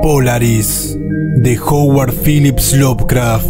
Polaris, de Howard Phillips Lovecraft.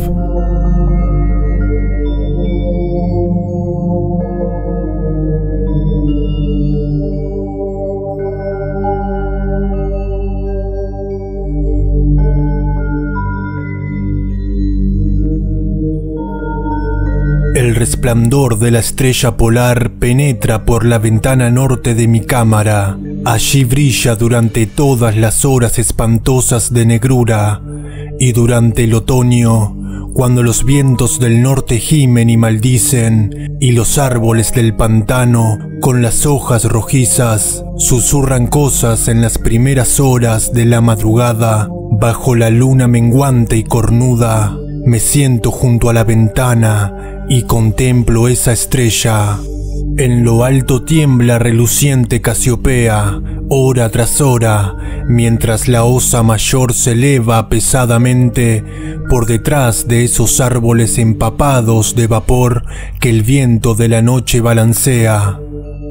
El resplandor de la estrella polar penetra por la ventana norte de mi cámara. Allí brilla durante todas las horas espantosas de negrura, y durante el otoño, cuando los vientos del norte gimen y maldicen, y los árboles del pantano, con las hojas rojizas, susurran cosas en las primeras horas de la madrugada, bajo la luna menguante y cornuda, me siento junto a la ventana y contemplo esa estrella. En lo alto tiembla reluciente Casiopea, hora tras hora, mientras la osa mayor se eleva pesadamente por detrás de esos árboles empapados de vapor que el viento de la noche balancea.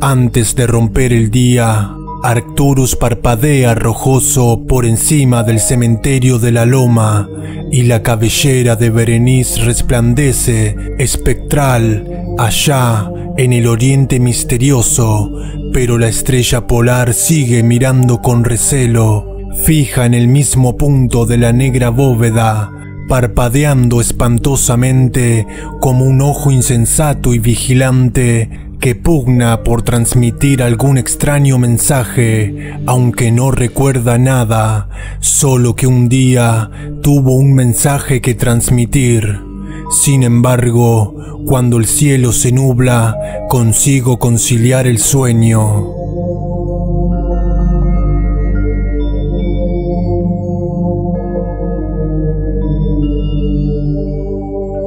Antes de romper el día, Arcturus parpadea rojoso por encima del cementerio de la loma, y la cabellera de Berenice resplandece, espectral, allá en el oriente misterioso, pero la estrella polar sigue mirando con recelo, fija en el mismo punto de la negra bóveda, parpadeando espantosamente como un ojo insensato y vigilante que pugna por transmitir algún extraño mensaje, aunque no recuerda nada, solo que un día tuvo un mensaje que transmitir. Sin embargo, cuando el cielo se nubla, consigo conciliar el sueño.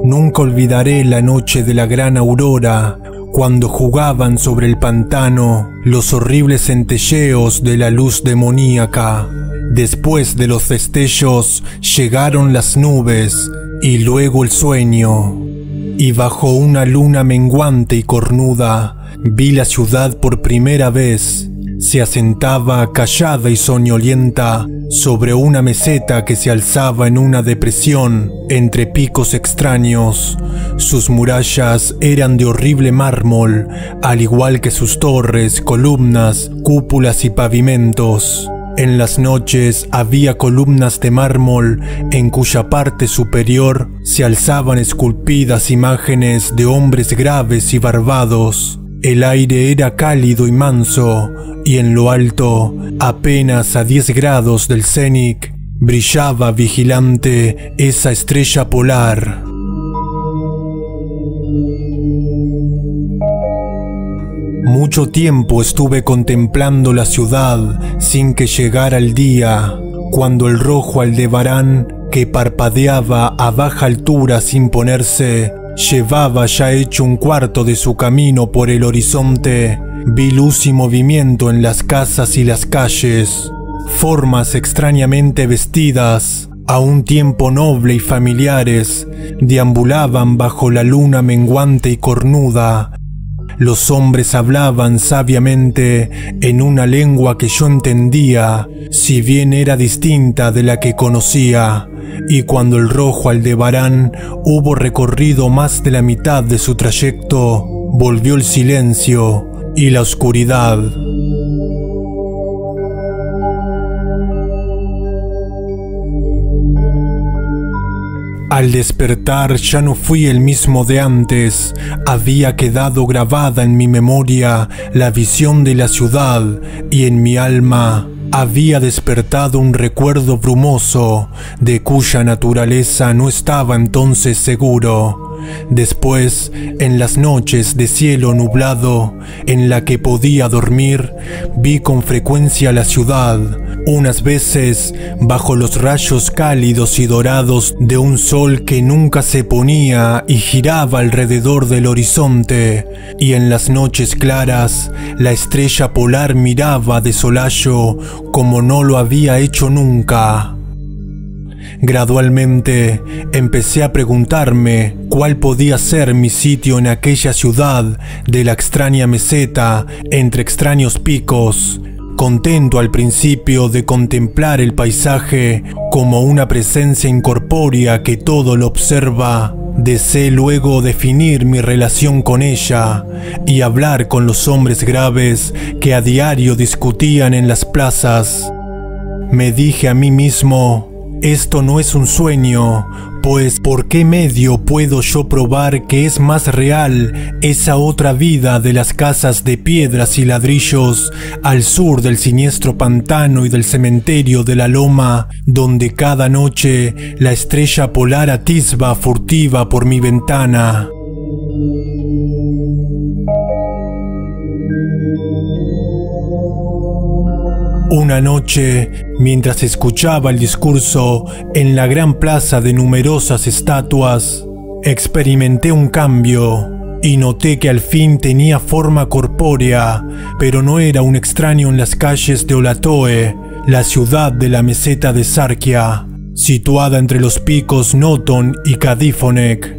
Nunca olvidaré la noche de la gran aurora, cuando jugaban sobre el pantano los horribles centelleos de la luz demoníaca. Después de los destellos llegaron las nubes y luego el sueño. Y bajo una luna menguante y cornuda vi la ciudad por primera vez. Se asentaba callada y soñolienta sobre una meseta que se alzaba en una depresión entre picos extraños. Sus murallas eran de horrible mármol, al igual que sus torres, columnas, cúpulas y pavimentos. En las noches había columnas de mármol en cuya parte superior se alzaban esculpidas imágenes de hombres graves y barbados. El aire era cálido y manso, y en lo alto, apenas a 10 grados del cénit, brillaba vigilante esa estrella polar. Mucho tiempo estuve contemplando la ciudad sin que llegara el día, cuando el rojo Aldebarán, que parpadeaba a baja altura sin ponerse, llevaba ya hecho un cuarto de su camino por el horizonte. Vi luz y movimiento en las casas y las calles, formas extrañamente vestidas, a un tiempo noble y familiares, deambulaban bajo la luna menguante y cornuda. Los hombres hablaban sabiamente en una lengua que yo entendía, si bien era distinta de la que conocía, y cuando el rojo Aldebarán hubo recorrido más de la mitad de su trayecto, volvió el silencio y la oscuridad. Al despertar ya no fui el mismo de antes. Había quedado grabada en mi memoria la visión de la ciudad, y en mi alma había despertado un recuerdo brumoso, de cuya naturaleza no estaba entonces seguro. Después, en las noches de cielo nublado, en la que podía dormir, vi con frecuencia la ciudad, unas veces bajo los rayos cálidos y dorados de un sol que nunca se ponía y giraba alrededor del horizonte, y en las noches claras la estrella polar miraba de solayo como no lo había hecho nunca. Gradualmente empecé a preguntarme cuál podía ser mi sitio en aquella ciudad de la extraña meseta entre extraños picos, Contento al principio de contemplar el paisaje como una presencia incorpórea que todo lo observa, deseé luego definir mi relación con ella y hablar con los hombres graves que a diario discutían en las plazas. Me dije a mí mismo, esto no es un sueño, pues ¿por qué medio puedo yo probar que es más real esa otra vida de las casas de piedras y ladrillos al sur del siniestro pantano y del cementerio de la loma, donde cada noche la estrella polar atisba furtiva por mi ventana? Una noche, mientras escuchaba el discurso en la gran plaza de numerosas estatuas, experimenté un cambio y noté que al fin tenía forma corpórea, pero no era un extraño en las calles de Olatoe, la ciudad de la meseta de Sarkia, situada entre los picos Noton y Kadifonek.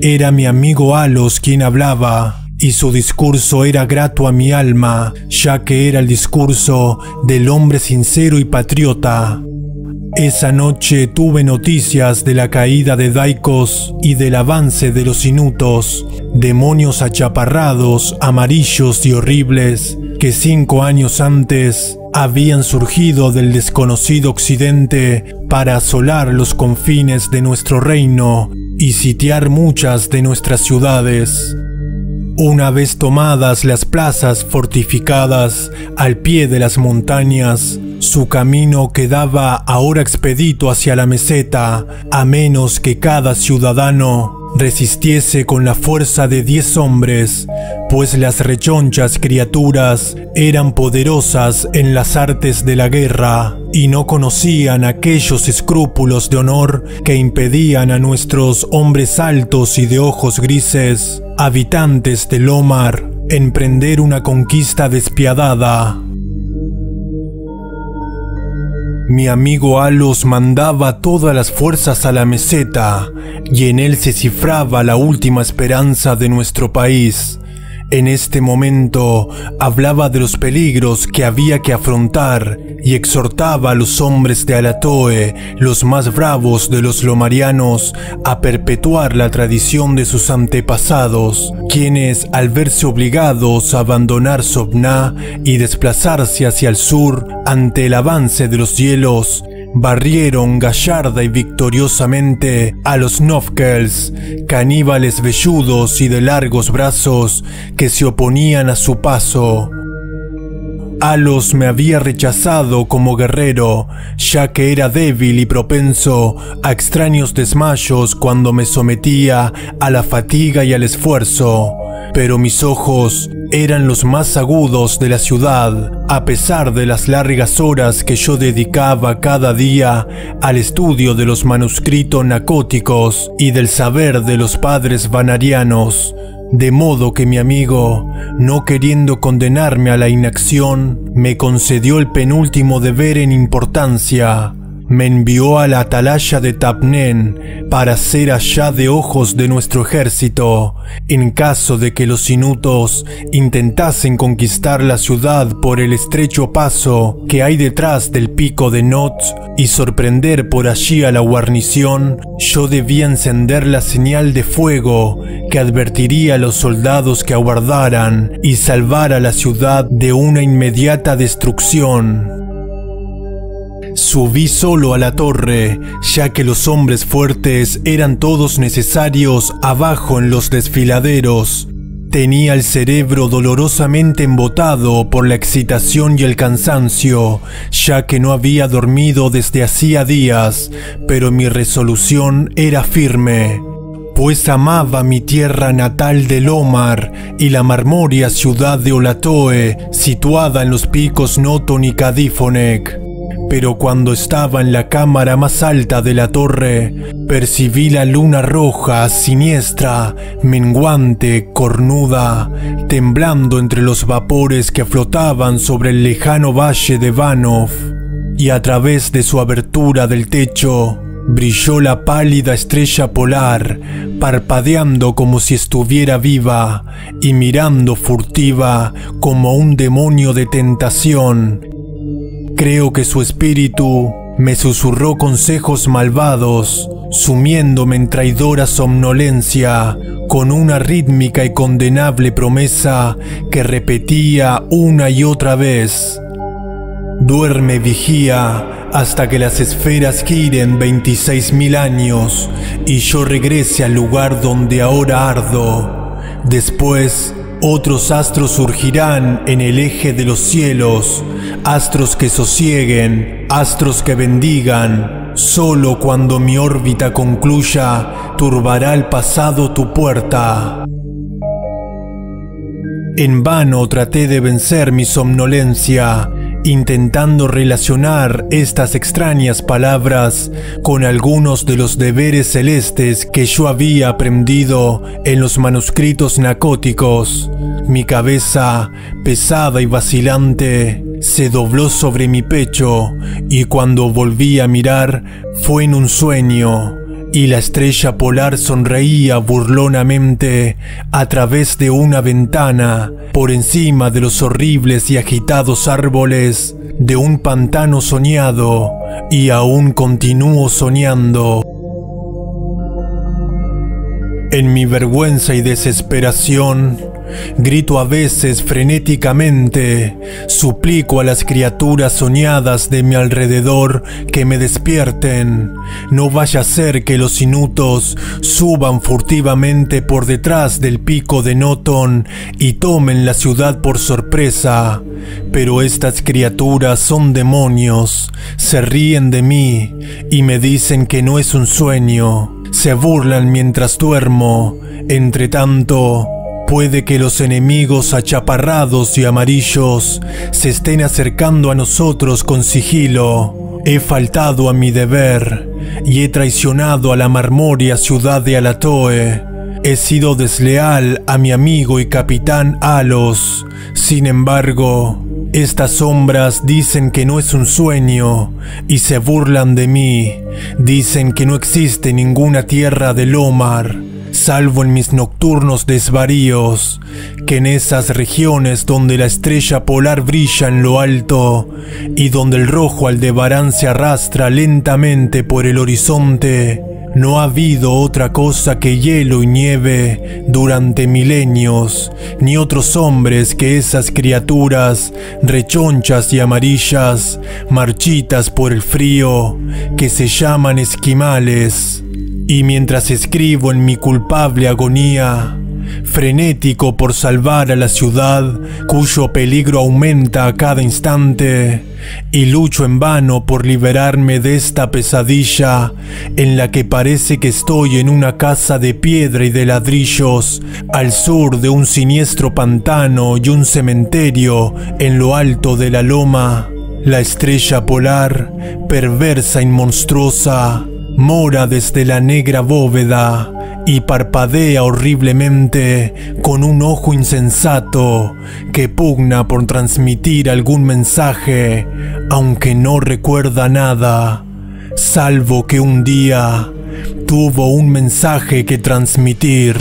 Era mi amigo Alos quien hablaba, y su discurso era grato a mi alma, ya que era el discurso del hombre sincero y patriota. Esa noche tuve noticias de la caída de Daikos y del avance de los Inutos, demonios achaparrados, amarillos y horribles, que 5 años antes habían surgido del desconocido occidente para asolar los confines de nuestro reino y sitiar muchas de nuestras ciudades. Una vez tomadas las plazas fortificadas al pie de las montañas, su camino quedaba ahora expedito hacia la meseta, a menos que cada ciudadano resistiese con la fuerza de 10 hombres, pues las rechonchas criaturas eran poderosas en las artes de la guerra y no conocían aquellos escrúpulos de honor que impedían a nuestros hombres altos y de ojos grises, habitantes de Lomar, emprender una conquista despiadada. Mi amigo Alos mandaba todas las fuerzas a la meseta, y en él se cifraba la última esperanza de nuestro país. En este momento hablaba de los peligros que había que afrontar y exhortaba a los hombres de Olatoe, los más bravos de los lomarianos, a perpetuar la tradición de sus antepasados, quienes, al verse obligados a abandonar Sobná y desplazarse hacia el sur ante el avance de los hielos, barrieron gallarda y victoriosamente a los Novkels, caníbales velludos y de largos brazos que se oponían a su paso. Alos me había rechazado como guerrero, ya que era débil y propenso a extraños desmayos cuando me sometía a la fatiga y al esfuerzo, pero mis ojos eran los más agudos de la ciudad, a pesar de las largas horas que yo dedicaba cada día al estudio de los manuscritos nacóticos y del saber de los padres vanarianos. De modo que mi amigo, no queriendo condenarme a la inacción, me concedió el penúltimo deber en importancia. Me envió a la atalaya de Tapnen para ser allá de ojos de nuestro ejército, en caso de que los inutos intentasen conquistar la ciudad por el estrecho paso que hay detrás del pico de Not y sorprender por allí a la guarnición. Yo debía encender la señal de fuego que advertiría a los soldados que aguardaran y salvar a la ciudad de una inmediata destrucción. Subí solo a la torre, ya que los hombres fuertes eran todos necesarios abajo en los desfiladeros. Tenía el cerebro dolorosamente embotado por la excitación y el cansancio, ya que no había dormido desde hacía días, pero mi resolución era firme, pues amaba mi tierra natal de Lomar y la marmórea ciudad de Olatoe, situada en los picos Noton y Kadifonek. Pero cuando estaba en la cámara más alta de la torre, percibí la luna roja, siniestra, menguante, cornuda, temblando entre los vapores que flotaban sobre el lejano valle de Vanov, y a través de su abertura del techo Brilló la pálida estrella polar, parpadeando como si estuviera viva y mirando furtiva como un demonio de tentación. Creo que su espíritu me susurró consejos malvados, sumiéndome en traidora somnolencia, con una rítmica y condenable promesa que repetía una y otra vez: duerme, vigía, hasta que las esferas giren 26.000 años y yo regrese al lugar donde ahora ardo. Después, otros astros surgirán en el eje de los cielos, astros que sosieguen, astros que bendigan. Solo cuando mi órbita concluya, turbará el pasado tu puerta. En vano traté de vencer mi somnolencia, intentando relacionar estas extrañas palabras con algunos de los deberes celestes que yo había aprendido en los manuscritos nacóticos. Mi cabeza, pesada y vacilante, se dobló sobre mi pecho y cuando volví a mirar fue en un sueño, y la estrella polar sonreía burlonamente a través de una ventana por encima de los horribles y agitados árboles de un pantano soñado, y aún continúo soñando. En mi vergüenza y desesperación, grito a veces frenéticamente, suplico a las criaturas soñadas de mi alrededor que me despierten. No vaya a ser que los inutos suban furtivamente por detrás del pico de Noton y tomen la ciudad por sorpresa. Pero estas criaturas son demonios, se ríen de mí y me dicen que no es un sueño. Se burlan mientras duermo. Entre tanto, puede que los enemigos achaparrados y amarillos se estén acercando a nosotros con sigilo. He faltado a mi deber y he traicionado a la marmórea ciudad de Alatoe. He sido desleal a mi amigo y capitán Alos. Sin embargo, estas sombras dicen que no es un sueño y se burlan de mí. Dicen que no existe ninguna tierra del Omar, salvo en mis nocturnos desvaríos, que en esas regiones donde la estrella polar brilla en lo alto y donde el rojo Aldebarán se arrastra lentamente por el horizonte, no ha habido otra cosa que hielo y nieve durante milenios, ni otros hombres que esas criaturas rechonchas y amarillas, marchitas por el frío, que se llaman esquimales. Y mientras escribo en mi culpable agonía, frenético por salvar a la ciudad cuyo peligro aumenta a cada instante, y lucho en vano por liberarme de esta pesadilla en la que parece que estoy en una casa de piedra y de ladrillos al sur de un siniestro pantano y un cementerio en lo alto de la loma. La estrella polar, perversa y monstruosa, mora desde la negra bóveda y parpadea horriblemente con un ojo insensato que pugna por transmitir algún mensaje, aunque no recuerda nada, salvo que un día tuvo un mensaje que transmitir.